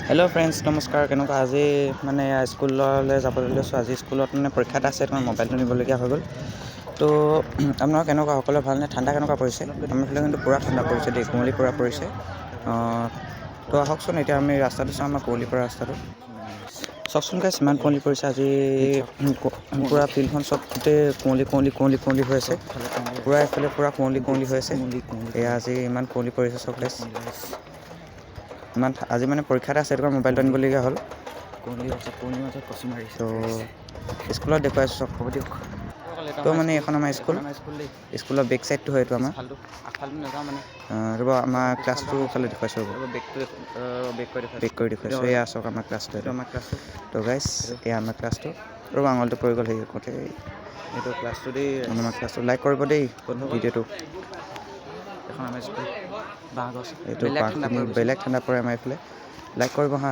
Hello' friends নমস্কাৰ। কেনেকুৱা আজি মানে স্কুললৈ যাবলৈ লৈছোঁ। আজি স্কুলত মানে পৰীক্ষা এটা আছে, তোমাৰ মোবাইলটো নিবলগীয়া হৈ গ'ল। তো আপোনাৰ কেনেকুৱা সকলোৱে ভালনে? ঠাণ্ডা কেনেকুৱা পৰিছে? আমাৰ ফালে কিন্তু পূৰা ঠাণ্ডা পৰিছে দেই, কুঁৱলী পূৰা পৰিছে। তো আহকচোন এতিয়া আমি ৰাস্তাটো চাওঁ, আমাৰ কুঁৱলী পৰা ৰাস্তাটো চাওকচোন গাইছ, ইমান কুঁৱলী পৰিছে আজি। পূৰা ফিল্ডখন চব গোটেই কুঁৱলী হৈ আছে। পূৰা এইফালে পূৰা কুঁৱলী হৈ আছে। এয়া আজি ইমান কুঁৱলী পৰিছে চব গাইছ। আজি মানে পৰীক্ষা এটা আছে, সেইটো কাৰণে মোবাইলটো আনিবলগীয়া হ'ল। কুঁৱলীৰ মাজত কচি মাৰিছে তো স্কুলত দেখুৱাইছোঁ চব। হ'ব দিয়ক। তো মানে এখন আমাৰ স্কুলৰ বেক চাইডটো হয় এইটো আমাৰ। আগফালটো নাযাওঁ মানে ৰ'ব, আমাৰ ক্লাছটো ফালে দেখুৱাইছোঁ। বেক কৰি দেখুৱাইছোঁ। এয়া চাওক আমাৰ ক্লাছটো, তো গাইছ এয়া আমাৰ ক্লাছটো। ৰ'ব, আঙুলিটো পৰি গ'ল হেৰি কৰোঁতে। এইটো ক্লাছটো দেই, আমাৰ ক্লাছটো লাইক কৰিব দেই ভিডিঅ'টো। এখন আমাৰ স্কুল, বাঁহগছ, এইটো বাঁহখিনি বেলেগ ঠাণ্ডা পৰে আমাৰ এইফালে। লাইক কৰিব হা।